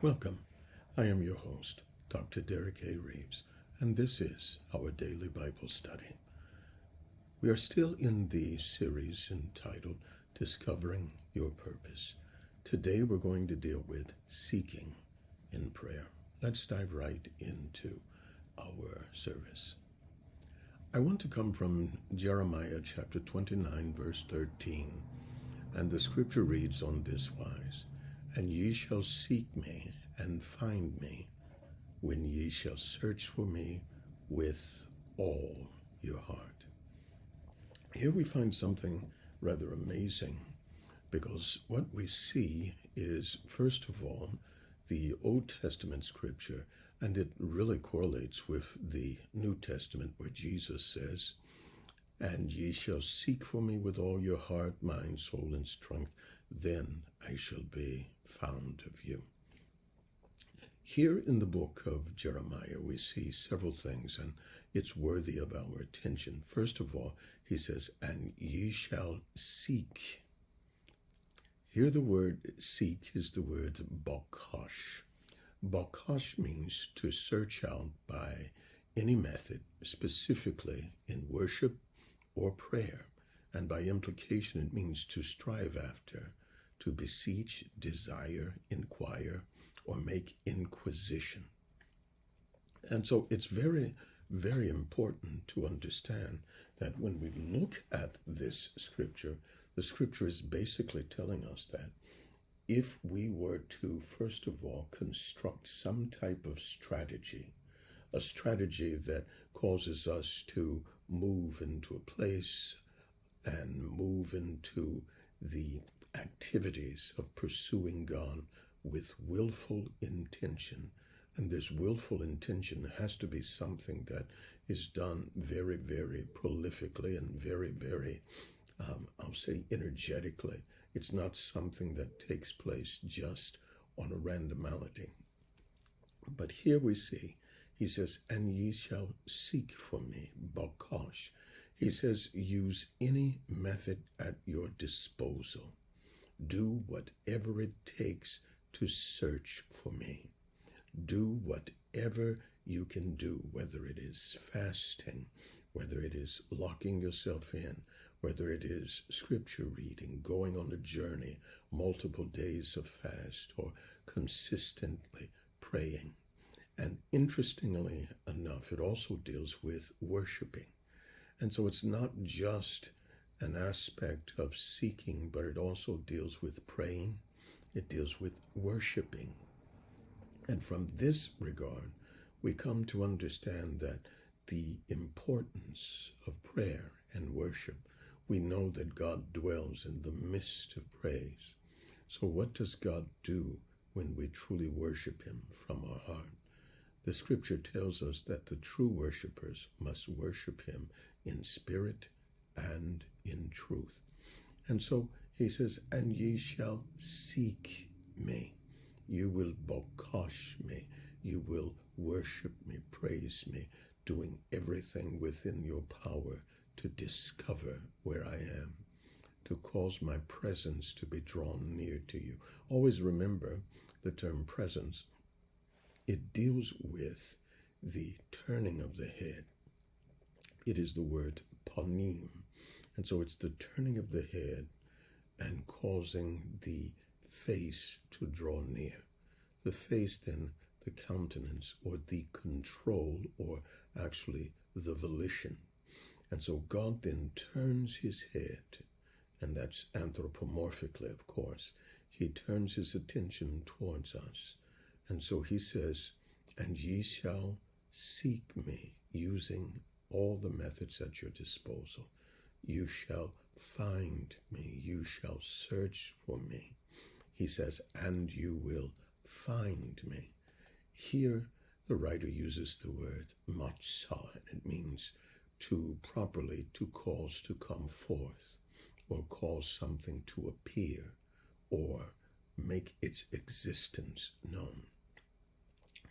Welcome. I am your host, Dr. Derek A. Reeves, and this is our daily Bible study. We are still in the series entitled Discovering Your Purpose. Today we're going to deal with seeking in prayer. Let's dive right into our service. I want to come from Jeremiah chapter 29, verse 13, and the scripture reads on this wise, "And ye shall seek me and find me, when ye shall search for me with all your heart." Here we find something rather amazing, because what we see is, first of all, the Old Testament scripture, and it really correlates with the New Testament where Jesus says, "And ye shall seek for me with all your heart, mind, soul, and strength, then I shall be found of you." Here in the book of Jeremiah, we see several things, and it's worthy of our attention. First of all, he says, "And ye shall seek." Here the word seek is the word bakash. Bakash means to search out by any method, specifically in worship or prayer. And by implication, it means to strive after, to beseech, desire, inquire, or make inquisition. And so it's very, very important to understand that when we look at this scripture, the scripture is basically telling us that if we were to, first of all, construct some type of strategy, a strategy that causes us to move into a place and move into the activities of pursuing God with willful intention. And this willful intention has to be something that is done very, very prolifically and very, very, I'll say energetically. It's not something that takes place just on a randomality. But here we see, he says, "And ye shall seek for me," bakash. He says, use any method at your disposal. Do whatever it takes to search for me. Do whatever you can do, whether it is fasting, whether it is locking yourself in, whether it is scripture reading, going on a journey, multiple days of fast, or consistently praying. And interestingly enough, it also deals with worshiping. And so it's not just an aspect of seeking, but it also deals with praying. It deals with worshiping. And from this regard, we come to understand that the importance of prayer and worship, we know that God dwells in the midst of praise. So what does God do when we truly worship him from our heart? The scripture tells us that the true worshipers must worship him in spirit and in truth. And so he says, "And ye shall seek me." You will bakash me. You will worship me, praise me, doing everything within your power to discover where I am, to cause my presence to be drawn near to you. Always remember the term presence. It deals with the turning of the head. It is the word panim. And so it's the turning of the head and causing the face to draw near. The face, then, the countenance, or the control, or actually the volition. And so God then turns his head, and that's anthropomorphically, of course. He turns his attention towards us. And so he says, "And ye shall seek me," using all the methods at your disposal. You shall find me. You shall search for me. He says, and you will find me. Here, the writer uses the word matzah, and it means to properly to cause to come forth, or cause something to appear, or make its existence known.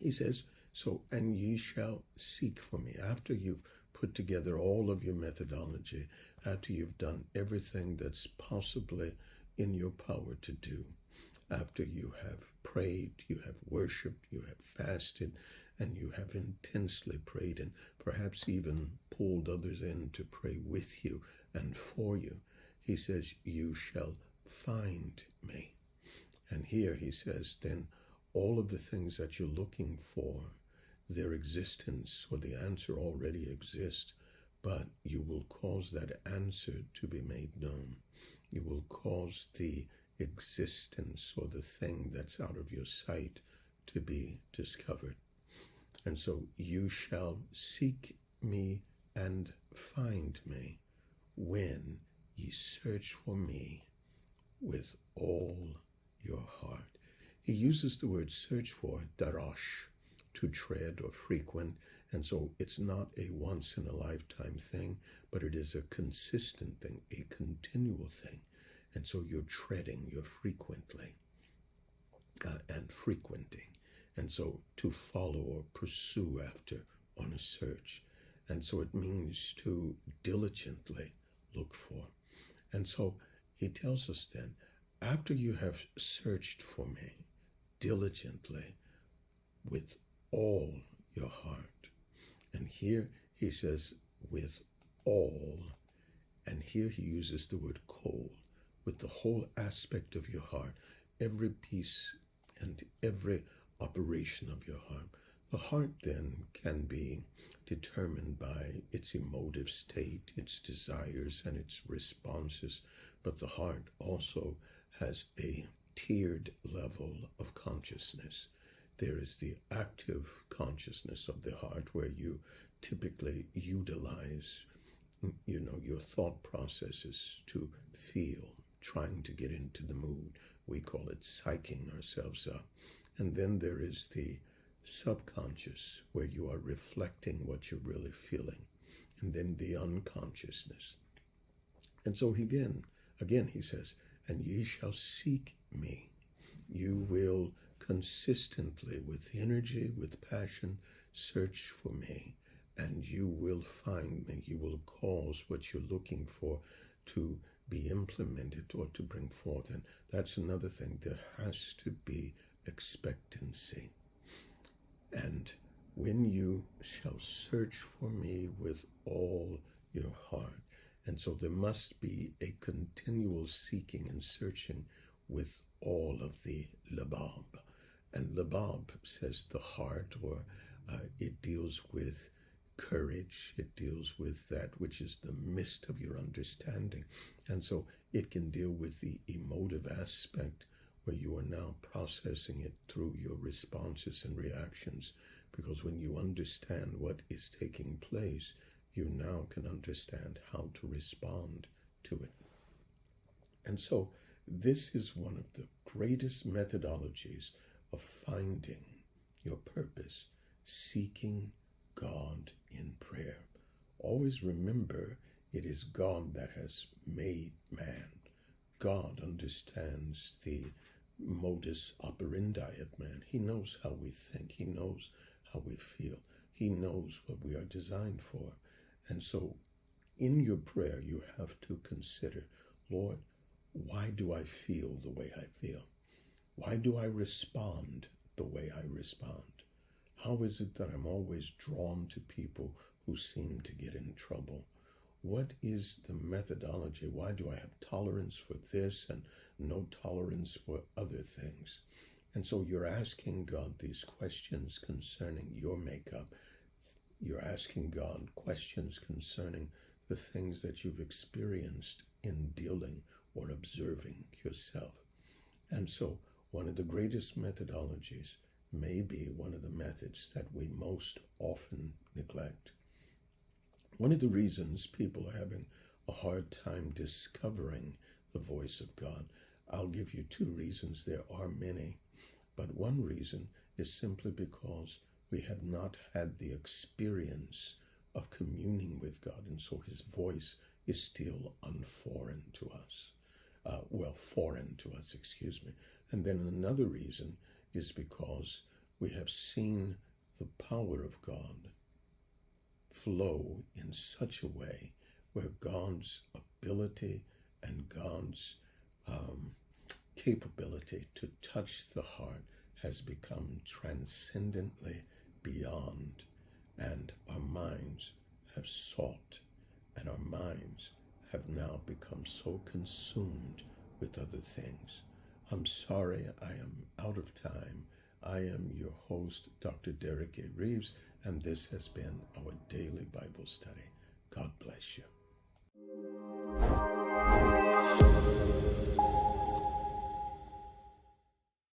He says, so, and ye shall seek for me. After you've put together all of your methodology, after you've done everything that's possibly in your power to do, after you have prayed, you have worshiped, you have fasted, and you have intensely prayed, and perhaps even pulled others in to pray with you and for you, he says, you shall find me. And here he says, then all of the things that you're looking for, their existence or the answer already exists, but you will cause that answer to be made known. You will cause the existence or the thing that's out of your sight to be discovered. And so you shall seek me and find me when ye search for me with all your heart. He uses the word search for, darash, to tread or frequent, and so it's not a once-in-a-lifetime thing, but it is a consistent thing, a continual thing. And so you're treading, you're frequently and frequenting. And so to follow or pursue after on a search. And so it means to diligently look for. And so he tells us then, after you have searched for me diligently with all your heart. And here he says with all, and here he uses the word kol, with the whole aspect of your heart, every piece and every operation of your heart. The heart then can be determined by its emotive state, its desires, and its responses, but the heart also has a tiered level of consciousness. There is the active consciousness of the heart, where you typically utilize, your thought processes to feel, trying to get into the mood. We call it psyching ourselves up. And then there is the subconscious, where you are reflecting what you're really feeling. And then the unconsciousness. And so again he says, and ye shall seek me. You will consistently, with energy, with passion, search for me, and you will find me. You will cause what you're looking for to be implemented or to bring forth. And that's another thing. There has to be expectancy. And when you shall search for me with all your heart. And so there must be a continual seeking and searching with all of the labab. And labab says the heart, or it deals with courage. It deals with that which is the mist of your understanding. And so it can deal with the emotive aspect, where you are now processing it through your responses and reactions. Because when you understand what is taking place, you now can understand how to respond to it. And so this is one of the greatest methodologies of finding your purpose, seeking God in prayer. Always remember, it is God that has made man. God understands the modus operandi of man. He knows how we think. He knows how we feel. He knows what we are designed for. And so in your prayer, you have to consider, Lord, why do I feel the way I feel? Why do I respond the way I respond? How is it that I'm always drawn to people who seem to get in trouble? What is the methodology? Why do I have tolerance for this and no tolerance for other things? And so you're asking God these questions concerning your makeup. You're asking God questions concerning the things that you've experienced in dealing or observing yourself. And so one of the greatest methodologies may be one of the methods that we most often neglect. One of the reasons people are having a hard time discovering the voice of God, I'll give you two reasons. There are many, but one reason is simply because we have not had the experience of communing with God, and so his voice is still unforeign to us. Foreign to us, excuse me. And then another reason is because we have seen the power of God flow in such a way where God's ability and God's capability to touch the heart has become transcendently beyond, and our minds have sought, and our minds have now become so consumed with other things. I'm sorry, I am out of time. I am your host, Dr. Derek A. Reeves, and this has been our daily Bible study. God bless you.